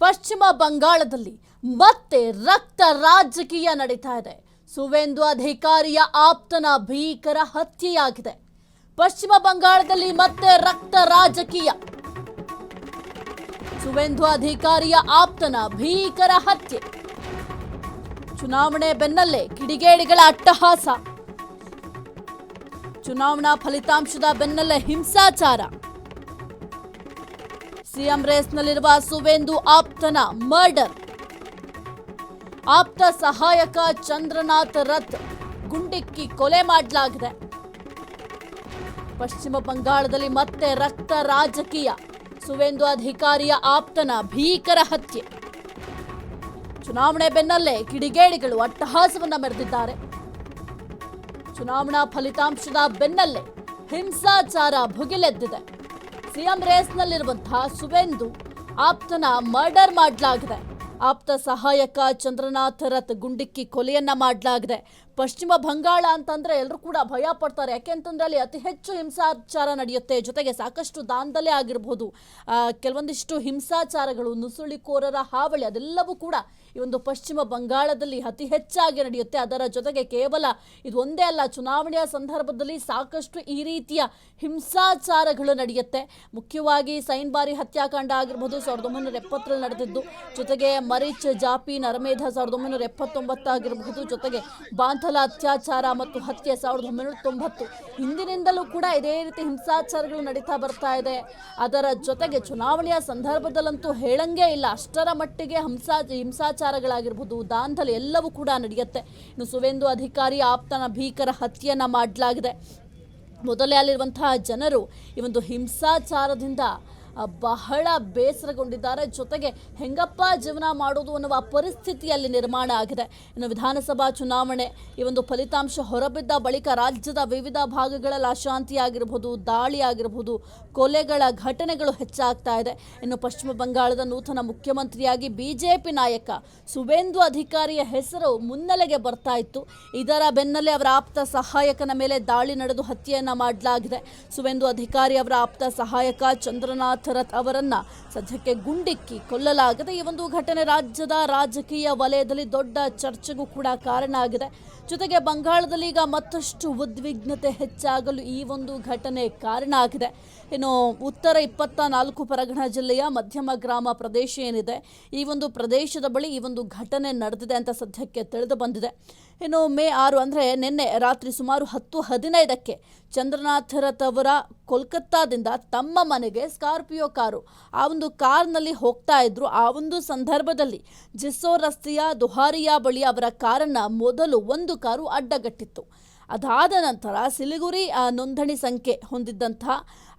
ಪಶ್ಚಿಮ ಬಂಗಾಳದಲ್ಲಿ ಮತ್ತೆ ರಕ್ತ ರಾಜಕೀಯ ನಡೀತಾ ಇದೆ. ಸುವೇಂದು ಅಧಿಕಾರಿಯ ಆಪ್ತನ ಭೀಕರ ಹತ್ಯೆಯಾಗಿದೆ. ಪಶ್ಚಿಮ ಬಂಗಾಳದಲ್ಲಿ ಮತ್ತೆ ರಕ್ತ ರಾಜಕೀಯ. ಸುವೇಂದು ಅಧಿಕಾರಿಯ ಆಪ್ತನ ಭೀಕರ ಹತ್ಯೆ. ಚುನಾವಣೆ ಬೆನ್ನಲ್ಲೇ ಕಿಡಿಗೇಡಿಗಳ ಅಟ್ಟಹಾಸ. ಚುನಾವಣಾ ಫಲಿತಾಂಶದ ಬೆನ್ನಲ್ಲೇ ಹಿಂಸಾಚಾರ. ಸಿಎಂ ರೇಸ್ನಲ್ಲಿರುವ ಸುವೇಂದು ಆಪ್ತನ ಮರ್ಡರ್. ಆಪ್ತ ಸಹಾಯಕ ಚಂದ್ರನಾಥ್ ರಥ್ ಗುಂಡಿಕ್ಕಿ ಕೊಲೆ ಮಾಡಲಾಗಿದೆ. ಪಶ್ಚಿಮ ಬಂಗಾಳದಲ್ಲಿ ಮತ್ತೆ ರಕ್ತ ರಾಜಕೀಯ. ಸುವೇಂದು ಅಧಿಕಾರಿಯ ಆಪ್ತನ ಭೀಕರ ಹತ್ಯೆ. ಚುನಾವಣೆ ಬೆನ್ನಲ್ಲೇ ಕಿಡಿಗೇಡಿಗಳು ಅಟ್ಟಹಾಸವನ್ನ ಮೆರೆದಿದ್ದಾರೆ. ಚುನಾವಣಾ ಫಲಿತಾಂಶದ ಬೆನ್ನಲ್ಲೇ ಹಿಂಸಾಚಾರ ಭುಗಿಲೆದ್ದಿದೆ. ಸಿಎಂ ರೇಸ್ನಲ್ಲಿರುವಂತಹ ಸುವೇಂದು ಆಪ್ತನ ಮರ್ಡರ್ ಮಾಡಲಾಗಿದೆ. ಆಪ್ತ ಸಹಾಯಕ ಚಂದ್ರನಾಥ್ ರಥ್ ಗುಂಡಿಕ್ಕಿ ಕೊಲೆಯನ್ನ ಮಾಡಲಾಗಿದೆ. ಪಶ್ಚಿಮ ಬಂಗಾಳ ಅಂತಂದ್ರೆ ಎಲ್ಲರೂ ಕೂಡ ಭಯ ಪಡ್ತಾರೆ. ಯಾಕೆಂತಂದ್ರೆ ಅಲ್ಲಿ ಅತಿ ಹೆಚ್ಚು ಹಿಂಸಾಚಾರ ನಡೆಯುತ್ತೆ. ಜೊತೆಗೆ ಸಾಕಷ್ಟು ದಾಂಧಲೆ ಆಗಿರಬಹುದು, ಕೆಲವೊಂದಿಷ್ಟು ಹಿಂಸಾಚಾರಗಳು, ನುಸುಳಿಕೋರರ ಹಾವಳಿ ಅದೆಲ್ಲವೂ ಕೂಡ ಈ ಒಂದು ಪಶ್ಚಿಮ ಬಂಗಾಳದಲ್ಲಿ ಅತಿ ಹೆಚ್ಚಾಗಿ ನಡೆಯುತ್ತೆ. ಅದರ ಜೊತೆಗೆ ಕೇವಲ ಇದು ಒಂದೇ ಅಲ್ಲ, ಚುನಾವಣೆಯ ಸಂದರ್ಭದಲ್ಲಿ ಸಾಕಷ್ಟು ಈ ರೀತಿಯ ಹಿಂಸಾಚಾರಗಳು ನಡೆಯುತ್ತೆ. ಮುಖ್ಯವಾಗಿ ಸೈನ್ಬಾರಿ ಹತ್ಯಾಕಾಂಡ ಆಗಿರ್ಬೋದು 1970 ನಡೆದಿದ್ದು, ಜೊತೆಗೆ ಮರೀಚ್ ಜಾಪಿ ನರಮೇಧ 1979 ಆಗಿರಬಹುದು, ಜೊತೆಗೆ ಬಾಂಥಲ ಅತ್ಯಾಚಾರ ಮತ್ತು ಹತ್ಯೆ 1990. ಹಿಂದಿನಿಂದಲೂ ಕೂಡ ಇದೇ ರೀತಿ ಹಿಂಸಾಚಾರಗಳು ನಡೀತಾ ಬರ್ತಾ ಇದೆ. ಅದರ ಜೊತೆಗೆ ಚುನಾವಣೆಯ ಸಂದರ್ಭದಲ್ಲಂತೂ ಹೇಳಂಗೇ ಇಲ್ಲ, ಅಷ್ಟರ ಮಟ್ಟಿಗೆ ಹಿಂಸಾಚಾರಗಳಾಗಿರ್ಬೋದು, ದಾಂಧಲೆ ಎಲ್ಲವೂ ಕೂಡ ನಡೆಯುತ್ತೆ. ಇನ್ನು ಸುವೇಂದು ಅಧಿಕಾರಿ ಆಪ್ತನ ಭೀಕರ ಹತ್ಯೆಯನ್ನ ಮಾಡಲಾಗಿದೆ. ಮೊದಲೇ ಅಲ್ಲಿರುವಂತಹ ಜನರು ಈ ಒಂದು ಹಿಂಸಾಚಾರದಿಂದ ಬಹಳ ಬೇಸರಗೊಂಡಿದ್ದಾರೆ. ಜೊತೆಗೆ ಹೆಂಗಪ್ಪ ಜೀವನ ಮಾಡೋದು ಅನ್ನುವ ಪರಿಸ್ಥಿತಿಯಲ್ಲಿ ನಿರ್ಮಾಣ ಆಗಿದೆ. ಇನ್ನು ವಿಧಾನಸಭಾ ಚುನಾವಣೆ ಈ ಒಂದು ಫಲಿತಾಂಶ ಹೊರಬಿದ್ದ ಬಳಿಕ ರಾಜ್ಯದ ವಿವಿಧ ಭಾಗಗಳಲ್ಲಿ ಅಶಾಂತಿ ಆಗಿರಬಹುದು, ದಾಳಿ ಆಗಿರಬಹುದು, ಕೊಲೆಗಳ ಘಟನೆಗಳು ಹೆಚ್ಚಾಗ್ತಾ ಇದೆ. ಇನ್ನು ಪಶ್ಚಿಮ ಬಂಗಾಳದ ನೂತನ ಮುಖ್ಯಮಂತ್ರಿಯಾಗಿ ಬಿಜೆಪಿ ನಾಯಕ ಸುವೇಂದು ಅಧಿಕಾರಿಯ ಹೆಸರು ಮುನ್ನೆಲೆಗೆ ಬರ್ತಾ ಇತ್ತು. ಇದರ ಬೆನ್ನಲ್ಲೇ ಅವರ ಆಪ್ತ ಸಹಾಯಕನ ಮೇಲೆ ದಾಳಿ ನಡೆದು ಹತ್ಯೆಯನ್ನ ಮಾಡಲಾಗಿದೆ. ಸುವೇಂದು ಅಧಿಕಾರಿ ಅವರ ಆಪ್ತ ಸಹಾಯಕ ಚಂದ್ರನಾಥ್ ರಥ್ ಅವರನ್ನ ಸದ್ಯಕ್ಕೆ ಗುಂಡಿಕ್ಕಿ ಕೊಲ್ಲಲಾಗಿದೆ. ಈ ಒಂದು ಘಟನೆ ರಾಜ್ಯದ ರಾಜಕೀಯ ವಲಯದಲ್ಲಿ ದೊಡ್ಡ ಚರ್ಚೆಗೂ ಕೂಡ ಕಾರಣ ಆಗಿದೆ. ಜೊತೆಗೆ ಬಂಗಾಳದಲ್ಲಿ ಈಗ ಮತ್ತಷ್ಟು ಉದ್ವಿಗ್ನತೆ ಹೆಚ್ಚಾಗಲು ಈ ಒಂದು ಘಟನೆ ಕಾರಣ ಆಗಿದೆ. ಇನ್ನು ಉತ್ತರ 24 ಪರಗಣ ಜಿಲ್ಲೆಯ ಮಧ್ಯಮ ಗ್ರಾಮ ಪ್ರದೇಶ ಏನಿದೆ, ಈ ಒಂದು ಪ್ರದೇಶದ ಬಳಿ ಈ ಒಂದು ಘಟನೆ ನಡೆದಿದೆ ಅಂತ ಸದ್ಯಕ್ಕೆ ತಿಳಿದು ಬಂದಿದೆ. ಇನ್ನು ಮೇ 6 ಅಂದರೆ ನಿನ್ನೆ ರಾತ್ರಿ ಸುಮಾರು 10:15ಕ್ಕೆ ಚಂದ್ರನಾಥ್ ರಥ್ ಅವರ ಕೋಲ್ಕತ್ತಾದಿಂದ ತಮ್ಮ ಮನೆಗೆ ಸ್ಕಾರ್ಪಿಯೋ ಕಾರು, ಆ ಒಂದು ಕಾರ್ನಲ್ಲಿ ಹೋಗ್ತಾ ಇದ್ರು. ಆ ಒಂದು ಸಂದರ್ಭದಲ್ಲಿ ಜಿಸ್ಸೋರ್ ರಸ್ತೆಯ ದುಹಾರಿಯಾ ಬಳಿ ಅವರ ಕಾರನ್ನು ಮೊದಲು ಒಂದು ಕಾರು ಅಡ್ಡಗಟ್ಟಿತ್ತು. ಅದಾದ ನಂತರ ಸಿಲಿಗುರಿ ನೋಂದಣಿ ಸಂಖ್ಯೆ ಹೊಂದಿದ್ದಂತಹ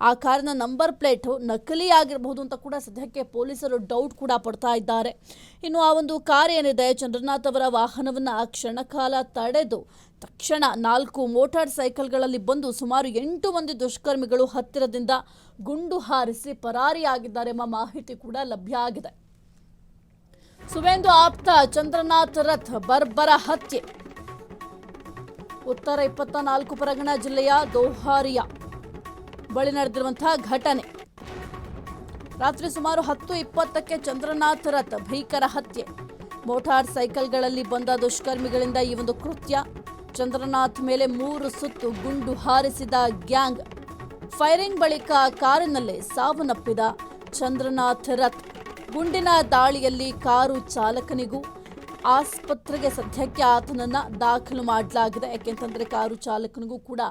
ಆ ಕಾರಿನ ನಂಬರ್ ಪ್ಲೇಟು ನಕಲಿ ಆಗಿರಬಹುದು ಅಂತ ಕೂಡ ಸದ್ಯಕ್ಕೆ ಪೊಲೀಸರು ಡೌಟ್ ಕೂಡ ಪಡ್ತಾ ಇದ್ದಾರೆ. ಇನ್ನು ಆ ಒಂದು ಕಾರ್ ಏನಿದೆ, ಚಂದ್ರನಾಥ್ ಅವರ ವಾಹನವನ್ನು ಕ್ಷಣಕಾಲ ತಡೆದು ತಕ್ಷಣ 4 ಮೋಟಾರ್ ಸೈಕಲ್ಗಳಲ್ಲಿ ಬಂದು ಸುಮಾರು 8 ಮಂದಿ ದುಷ್ಕರ್ಮಿಗಳು ಹತ್ತಿರದಿಂದ ಗುಂಡು ಹಾರಿಸಿ ಪರಾರಿಯಾಗಿದ್ದಾರೆ ಎಂಬ ಮಾಹಿತಿ ಕೂಡ ಲಭ್ಯ ಆಗಿದೆ. ಸುವೇಂದು ಆಪ್ತ ಚಂದ್ರನಾಥ್ ರಥ್ ಬರ್ಬರ ಹತ್ಯೆ ಉತ್ತರ 24 ಪರಗಣ ಜಿಲ್ಲೆಯ ದೋಹಾರಿಯಾ ಬಳಿ ನಡೆದಿರುವಂತಹ ಘಟನೆ. ರಾತ್ರಿ ಸುಮಾರು 10:20ಕ್ಕೆ ಚಂದ್ರನಾಥ್ ರಥ್ ಭೀಕರ ಹತ್ಯೆ. ಮೋಟಾರ್ ಸೈಕಲ್ಗಳಲ್ಲಿ ಬಂದ ದುಷ್ಕರ್ಮಿಗಳಿಂದ ಈ ಒಂದು ಕೃತ್ಯ. ಚಂದ್ರನಾಥ್ ಮೇಲೆ 3 ಸುತ್ತು ಗುಂಡು ಹಾರಿಸಿದ ಗ್ಯಾಂಗ್. ಫೈರಿಂಗ್ ಬಳಿಕ ಕಾರಿನಲ್ಲೇ ಸಾವನ್ನಪ್ಪಿದ ಚಂದ್ರನಾಥ್ ರಥ್. ಗುಂಡಿನ ದಾಳಿಯಲ್ಲಿ ಕಾರು ಚಾಲಕನಿಗೂ ಆಸ್ಪತ್ರೆಗೆ ಸದ್ಯಕ್ಕೆ ಆತನನ್ನು ದಾಖಲು ಮಾಡಲಾಗಿದೆ. ಯಾಕೆಂತಂದರೆ ಕಾರು ಚಾಲಕನಿಗೂ ಕೂಡ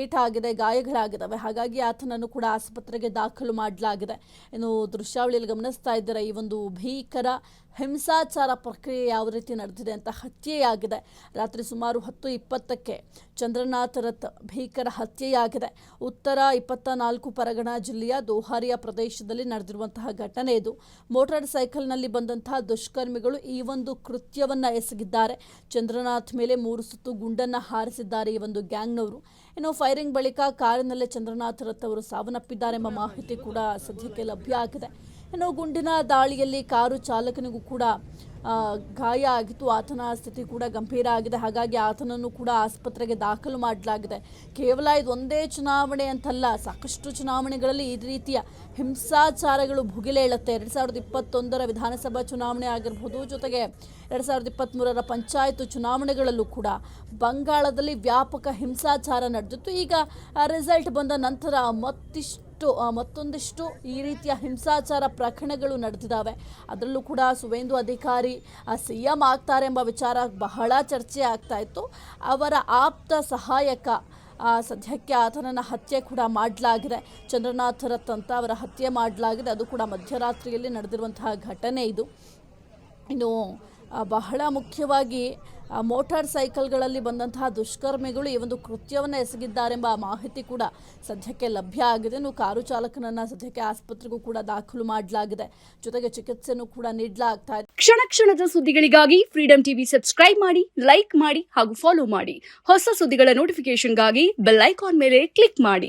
ಏಟಾಗಿದೆ, ಗಾಯಗಳಾಗಿದ್ದಾವೆ. ಹಾಗಾಗಿ ಆತನನ್ನು ಕೂಡ ಆಸ್ಪತ್ರೆಗೆ ದಾಖಲು ಮಾಡಲಾಗಿದೆ. ಇನ್ನು ದೃಶ್ಯಾವಳಿಯಲ್ಲಿ ಗಮನಿಸ್ತಾ ಇದ್ದಾರೆ ಈ ಒಂದು ಭೀಕರ ಹಿಂಸಾಚಾರ ಪ್ರಕ್ರಿಯೆ ಯಾವ ರೀತಿ ನಡೆದಿದೆ ಅಂತ. ಹತ್ಯೆಯಾಗಿದೆ. ರಾತ್ರಿ ಸುಮಾರು 10:20ಕ್ಕೆ ಚಂದ್ರನಾಥ್ ರಥ್ ಭೀಕರ ಹತ್ಯೆಯಾಗಿದೆ. ಉತ್ತರ 24 ಪರಗಣ ಜಿಲ್ಲೆಯ ದೋಹಾರಿಯಾ ಪ್ರದೇಶದಲ್ಲಿ ನಡೆದಿರುವಂತಹ ಘಟನೆ ಇದು. ಮೋಟಾರ್ ಸೈಕಲ್ನಲ್ಲಿ ಬಂದಂತಹ ದುಷ್ಕರ್ಮಿಗಳು ಈ ಒಂದು ಕೃತ್ಯವನ್ನು ಎಸಗಿದ್ದಾರೆ. ಚಂದ್ರನಾಥ್ ಮೇಲೆ 3 ಸುತ್ತು ಗುಂಡನ್ನು ಹಾರಿಸಿದ್ದಾರೆ ಈ ಒಂದು ಗ್ಯಾಂಗ್ನವರು. ಇನ್ನು ಫೈರಿಂಗ್ ಬಳಿಕ ಕಾರಿನಲ್ಲೇ ಚಂದ್ರನಾಥ್ ರಥ್ ಅವರು ಸಾವನ್ನಪ್ಪಿದ್ದಾರೆ ಎಂಬ ಮಾಹಿತಿ ಕೂಡ ಸದ್ಯಕ್ಕೆ ಲಭ್ಯ ಆಗಿದೆ. ಇನ್ನು ಗುಂಡಿನ ದಾಳಿಯಲ್ಲಿ ಕಾರು ಚಾಲಕನಿಗೂ ಕೂಡ ಗಾಯ ಆಗಿತ್ತು. ಆತನ ಸ್ಥಿತಿ ಕೂಡ ಗಂಭೀರ ಆಗಿದೆ. ಹಾಗಾಗಿ ಆತನನ್ನು ಕೂಡ ಆಸ್ಪತ್ರೆಗೆ ದಾಖಲು ಮಾಡಲಾಗಿದೆ. ಕೇವಲ ಇದು ಒಂದೇ ಚುನಾವಣೆ ಅಂತಲ್ಲ, ಸಾಕಷ್ಟು ಚುನಾವಣೆಗಳಲ್ಲಿ ಈ ರೀತಿಯ ಹಿಂಸಾಚಾರಗಳು ಭುಗಿಲೇಳುತ್ತೆ. 2021 ವಿಧಾನಸಭಾ ಚುನಾವಣೆ ಆಗಿರ್ಬೋದು, ಜೊತೆಗೆ 2023 ಪಂಚಾಯತ್ ಚುನಾವಣೆಗಳಲ್ಲೂ ಕೂಡ ಬಂಗಾಳದಲ್ಲಿ ವ್ಯಾಪಕ ಹಿಂಸಾಚಾರ ನಡೆದಿತ್ತು. ಈಗ ರಿಸಲ್ಟ್ ಬಂದ ನಂತರ ಮತ್ತೊಂದಿಷ್ಟು ಈ ರೀತಿಯ ಹಿಂಸಾಚಾರ ಪ್ರಕರಣಗಳು ನಡೆದಿದ್ದಾವೆ. ಅದರಲ್ಲೂ ಕೂಡ ಸುವೇಂದು ಅಧಿಕಾರಿ CM ಆಗ್ತಾರೆ ಎಂಬ ವಿಚಾರ ಬಹಳ ಚರ್ಚೆ ಆಗ್ತಾ ಇತ್ತು. ಅವರ ಆಪ್ತ ಸಹಾಯಕ ಸದ್ಯಕ್ಕೆ ಆತನನ್ನು ಹತ್ಯೆ ಕೂಡ ಮಾಡಲಾಗಿದೆ. ಚಂದ್ರನಾಥ್ ರಥ್ ಅಂತ ಅವರ ಹತ್ಯೆ ಮಾಡಲಾಗಿದೆ. ಅದು ಕೂಡ ಮಧ್ಯರಾತ್ರಿಯಲ್ಲಿ ನಡೆದಿರುವಂತಹ ಘಟನೆ ಇದು. ಇನ್ನು ಬಹಳ ಮುಖ್ಯವಾಗಿ ಮೋಟಾರ್ ಸೈಕಲ್ಗಳಲ್ಲಿ ಬಂದಂತಹ ದುಷ್ಕರ್ಮಿಗಳು ಈ ಒಂದು ಕೃತ್ಯವನ್ನು ಎಸಗಿದ್ದಾರೆಂಬ ಮಾಹಿತಿ ಕೂಡ ಸದ್ಯಕ್ಕೆ ಲಭ್ಯ ಆಗಿದೆ. ಇನ್ನು ಕಾರು ಚಾಲಕನನ್ನು ಸದ್ಯಕ್ಕೆ ಆಸ್ಪತ್ರೆಗೂ ಕೂಡ ದಾಖಲು ಮಾಡಲಾಗಿದೆ. ಜೊತೆಗೆ ಚಿಕಿತ್ಸೆಯನ್ನು ಕೂಡ ನೀಡಲಾಗ್ತಾ ಇದೆ. ಕ್ಷಣ ಕ್ಷಣದ ಸುದ್ದಿಗಳಿಗಾಗಿ ಫ್ರೀಡಂ ಟಿವಿ ಸಬ್ಸ್ಕ್ರೈಬ್ ಮಾಡಿ, ಲೈಕ್ ಮಾಡಿ ಹಾಗೂ ಫಾಲೋ ಮಾಡಿ. ಹೊಸ ಸುದ್ದಿಗಳ ನೋಟಿಫಿಕೇಶನ್ಗಾಗಿ ಬೆಲ್ ಐಕಾನ್ ಮೇಲೆ ಕ್ಲಿಕ್ ಮಾಡಿ.